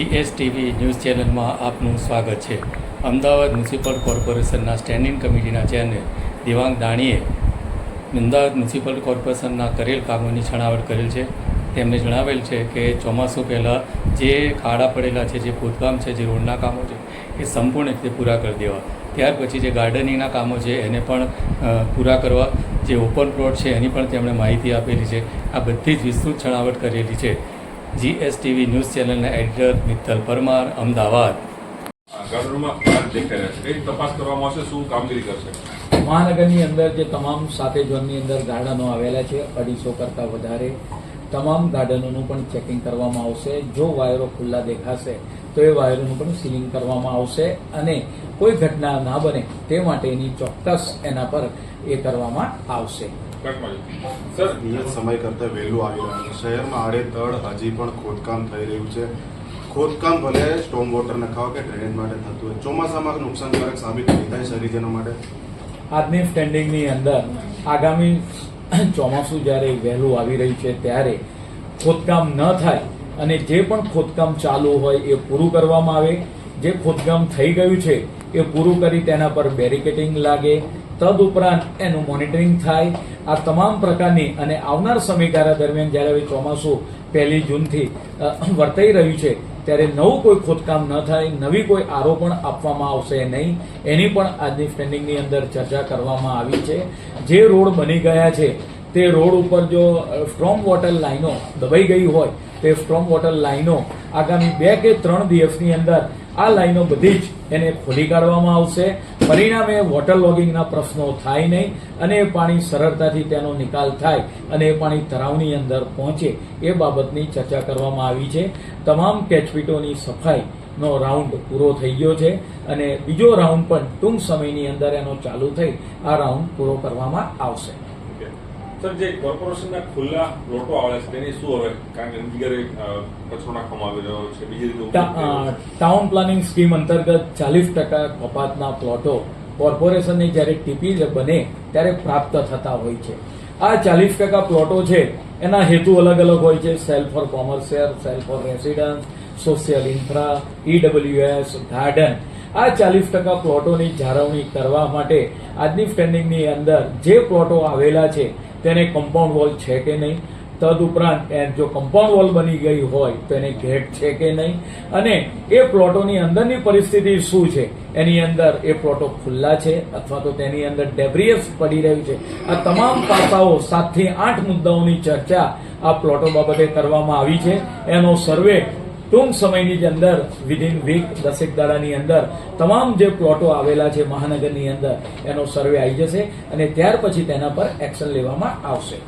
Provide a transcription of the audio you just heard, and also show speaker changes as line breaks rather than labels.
GSTV news ચેનલમાં આપનું સ્વાગત છે. અમદાવાદ મ્યુનિસિપલ કોર્પોરેશનના સ્ટેન્ડિંગ કમિટીના ચેરમેન દેવાંગ દાણીએ અમદાવાદ મ્યુનિસિપલ કોર્પોરેશનના કરેલ કામોની છણાવટ કરેલ છે. તેમણે જણાવેલ છે કે ચોમાસું પહેલાં જે ખાડા પડેલા છે, જે ખોદકામ છે, જે રોડના કામો છે એ સંપૂર્ણ રીતે પૂરા કરી દેવા. ત્યાર પછી જે ગાર્ડનિંગના કામો છે એને પણ પૂરા કરવા. જે ઓપન પ્લોટ છે એની પણ તેમણે માહિતી આપેલી છે. આ બધી જ વિસ્તૃત છણાવટ કરેલી છે. GSTV ન્યૂઝ ચેનલના એડિટર મિત્તલ પરમાર, અમદાવાદ.
મહાનગરની અંદર જે તમામ 7 ઝોનની અંદર ગાર્ડનો આવેલા છે, 250 કરતાં વધારે તમામ ગાર્ડનોનું પણ ચેકિંગ કરવામાં આવશે. જો વાયરો ખુલ્લા દેખાશે તો એ વાયરોનું પણ સીલિંગ કરવામાં આવશે અને કોઈ ઘટના ના બને તે માટેની ચોક્કસ એના પર એ કરવામાં આવશે.
સર, નિયત સમય કરતા વહેલું આવી રહ્યું છે. શહેરમાં આડેધડ હજી પણ ખોદકામ થઈ રહ્યું છે. ખોદકામ ભલે સ્ટોમ વોટર નખાવા કે ડ્રેનેજ માટે થતું હોય, ચોમાસામાં નુકસાનકારક સાબિત થઈ થાય શહેરીજનો માટે.
આજની સ્ટેન્ડિંગની અંદર આગામી ચોમાસું જ્યારે વહેલું આવી રહ્યું છે ત્યારે ખોદકામ ન થાય અને જે પણ ખોદકામ ચાલુ હોય એ પૂરું કરવામાં આવે. જે ખોદકામ થઈ ગયું છે એ પૂરું કરી તેના પર બેરિકેડિંગ લાગે. તદુપરાંત એનું મોનિટરિંગ થાય. આ તમામ પ્રકારની અને આવનાર સમયગાળા દરમિયાન જ્યારે હવે ચોમાસું 1 જૂનથી વર્તાઈ રહ્યું છે ત્યારે નવું કોઈ ખોદકામ ન થાય, નવી કોઈ આરો પણ આપવામાં આવશે નહીં. એની પણ આજની સ્ટેન્ડિંગની અંદર ચર્ચા કરવામાં આવી છે. જે રોડ બની ગયા છે તે રોડ ઉપર જો સ્ટ્રોમ વોટર લાઈનો દબાઈ ગઈ હોય તે સ્ટ્રોમ વોટર લાઈનો આગામી 2 કે 3 દિવસની અંદર આ લાઈનો બધી જ એને ખોલી કાઢવામાં આવશે. પરિણામે વોટર લોગિંગના પ્રશ્નો થાય નહીં અને એ પાણી સરળતાથી તેનો નિકાલ થાય અને એ પાણી તળાવની અંદર પહોંચે એ બાબતની ચર્ચા કરવામાં આવી છે. તમામ કેચપીટોની સફાઈનો રાઉન્ડ પૂરો થઈ ગયો છે અને બીજો રાઉન્ડ પણ ટૂંક સમયની અંદર એનો ચાલુ થઈ આ રાઉન્ડ પૂરો કરવામાં આવશે.
સર, જે કોર્પોરેશનના ખુલ્લા પ્લોટો આવેલા છે તેની શું હવે, કારણ કે જગ્યાએ કચરો નાખવામાં આવી રહ્યો છે, બીજી રીતે
ટાઉન પ્લાનિંગ સ્કીમ અંતર્ગત 40% કપાતના પ્લોટો કોર્પોરેશનની જ્યારે ટીપી બને ત્યારે પ્રાપ્ત થતા હોય છે. આ 40% પ્લોટો છે એના હેતુ અલગ અલગ હોય છે. Cell four commercial, cell four residence, social infra, EWS, garden. આ 40% પ્લોટોની જાળવણી કરવા માટે આજની સ્ટેન્ડિંગની અંદર જે પ્લોટો આવેલા છે તેને કમ્પાઉન્ડ વોલ છે કે નહીં, તદુપરાંત જો કમ્પાઉન્ડ વોલ બની ગઈ હોય તો એને ગેટ છે કે નહીં અને એ પ્લોટોની અંદરની પરિસ્થિતિ શું છે, એની અંદર એ પ્લોટો ખુલ્લા છે અથવા તો તેની અંદર ડેબ્રીસ પડી રહ્યું છે. આ તમામ પાસાઓ 7 થી 8 મુદ્દાઓની ચર્ચા આ પ્લોટો બાબતે કરવામાં આવી છે. એનો સર્વે ટૂંક સમયની અંદર વિધિન વીક 10 દાડાની અંદર તમામ જે પ્લોટો આવેલા છે મહાનગરની અંદર એનો સર્વે આવી જશે અને ત્યાર પછી તેના પર એક્શન લેવામાં આવશે.